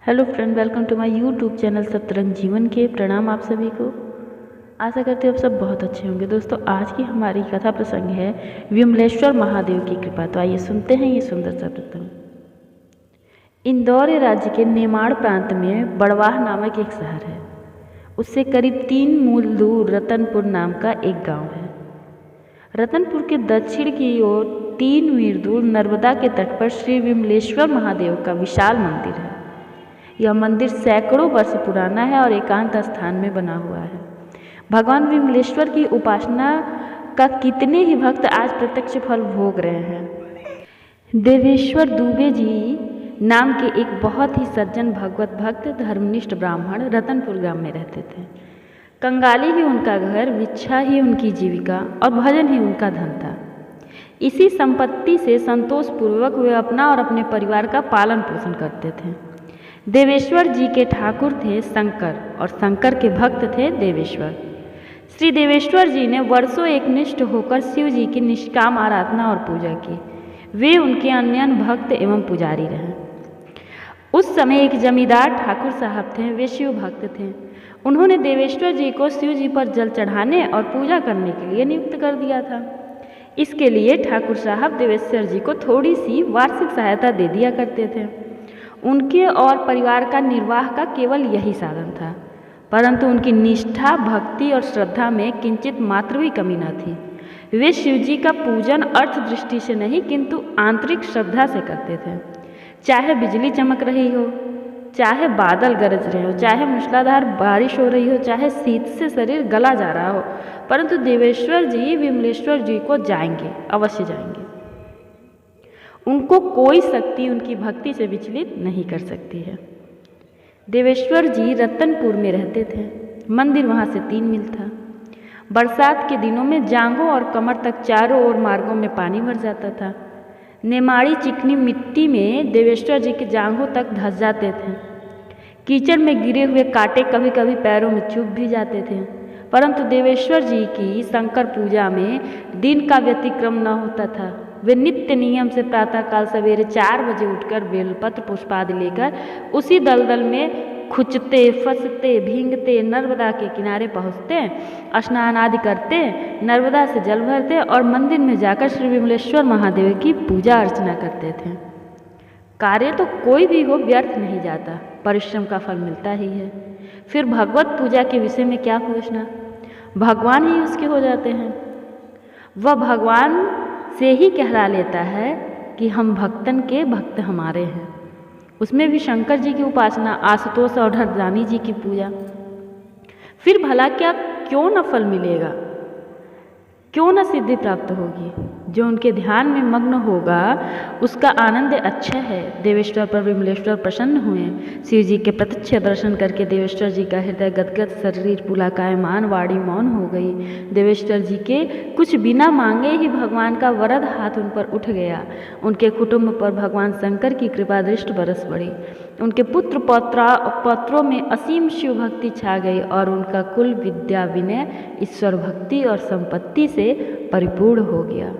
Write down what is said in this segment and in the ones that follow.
Hello friend, welcome to my YouTube channel Satrang Jeevan के। प्रणाम आप सभी को। आशा करते हो आप सब बहुत अच्छे होंगे। दोस्तों, आज की हमारी कथा प्रसंग है विमलेश्वर महादेव की कृपा। तो आइए सुनते हैं ये सुंदर सा प्रसंग। इंदौर राज्य के नेमाड़ प्रांत में बड़वाह नामक एक शहर है। उससे करीब 3 मील दूर रतनपुर नाम का एक गांव है। रतनपुर के दक्षिण की ओर 3 मील दूर नर्मदा के तट पर श्री विमलेश्वर महादेव का विशाल मंदिर है। यह मंदिर सैकड़ों वर्ष पुराना है और एकांत स्थान में बना हुआ है। भगवान विमलेश्वर की उपासना का कितने ही भक्त आज प्रत्यक्ष फल भोग रहे हैं। देवेश्वर दुबे जी नाम के एक बहुत ही सज्जन भगवत भक्त धर्मनिष्ठ ब्राह्मण रतनपुर ग्राम में रहते थे। कंगाली ही उनका घर, भिक्षा ही उनकी जीविका और भजन ही उनका धन था। इसी संपत्ति से संतोषपूर्वक वे अपना और अपने परिवार का पालन पोषण करते थे। देवेश्वर जी के ठाकुर थे शंकर और शंकर के भक्त थे देवेश्वर। श्री देवेश्वर जी ने वर्षों एकनिष्ठ होकर शिव जी की निष्काम आराधना और पूजा की। वे उनके अन्य भक्त एवं पुजारी रहे। उस समय एक जमींदार ठाकुर साहब थे। वे शिव भक्त थे। उन्होंने देवेश्वर जी को शिव जी पर जल चढ़ाने और पूजा करने के लिए नियुक्त कर दिया था। इसके लिए ठाकुर साहब देवेश्वर जी को थोड़ी सी वार्षिक सहायता दे दिया करते थे। उनके और परिवार का निर्वाह का केवल यही साधन था, परंतु उनकी निष्ठा, भक्ति और श्रद्धा में किंचित मात्र भी कमी न थी। वे शिवजी का पूजन अर्थ दृष्टि से नहीं किंतु आंतरिक श्रद्धा से करते थे। चाहे बिजली चमक रही हो, चाहे बादल गरज रहे हो, चाहे मूसलाधार बारिश हो रही हो, चाहे शीत से शरीर गला जा रहा हो, परंतु देवेश्वर जी विमलेश्वर जी को जाएंगे, अवश्य जाएंगे। उनको कोई शक्ति उनकी भक्ति से विचलित नहीं कर सकती है। देवेश्वर जी रतनपुर में रहते थे। मंदिर वहाँ से 3 मील था। बरसात के दिनों में जांघों और कमर तक चारों ओर मार्गों में पानी भर जाता था। नेमाड़ी चिकनी मिट्टी में देवेश्वर जी के जांघों तक धंस जाते थे। कीचड़ में गिरे हुए कांटे कभी कभी पैरों में चुभ भी जाते थे, परंतु देवेश्वर जी की शंकर पूजा में दिन का व्यतिक्रम न होता था। वे नित्य नियम से प्रातःकाल सवेरे 4 बजे उठकर बेलपत्र पुष्पादि लेकर उसी दलदल में खुचते, फंसते, भींगते नर्मदा के किनारे पहुँचते, स्नान आदि करते, नर्मदा से जल भरते और मंदिर में जाकर श्री विमलेश्वर महादेव की पूजा अर्चना करते थे। कार्य तो कोई भी हो व्यर्थ नहीं जाता, परिश्रम का फल मिलता ही है। फिर भगवत पूजा के विषय में क्या पूछना, भगवान ही उसके हो जाते हैं। वह भगवान से ही कहला लेता है कि हम भक्तन के भक्त हमारे हैं। उसमें भी शंकर जी की उपासना, आशुतोष और हरदानी जी की पूजा। फिर भला क्या क्यों न फल मिलेगा, क्यों न सिद्धि प्राप्त होगी। जो उनके ध्यान में मग्न होगा उसका आनंद अच्छा है। देवेश्वर पर विमलेश्वर प्रसन्न हुए। शिव जी के प्रत्यक्ष दर्शन करके देवेश्वर जी का हृदय गदगद, शरीर पुलकायमान, वाणी मौन हो गई। देवेश्वर जी के कुछ बिना मांगे ही भगवान का वरद हाथ उन पर उठ गया। उनके कुटुंब पर भगवान शंकर की कृपा दृष्टि बरस पड़ी। उनके पुत्र पौत्रों में असीम शिव भक्ति छा गई और उनका कुल विद्या, विनय, ईश्वर भक्ति और संपत्ति से परिपूर्ण हो गया।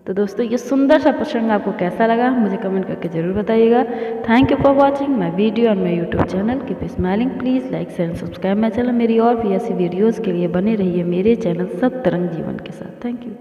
तो दोस्तों, ये सुंदर सा प्रसंग आपको कैसा लगा मुझे कमेंट करके ज़रूर बताइएगा। Thank you for watching my video on my YouTube channel. Keep smiling, please like share and subscribe my channel. मेरी और भी ऐसी वीडियोज़ के लिए बने रहिए मेरे चैनल सतरंग जीवन के साथ। Thank you.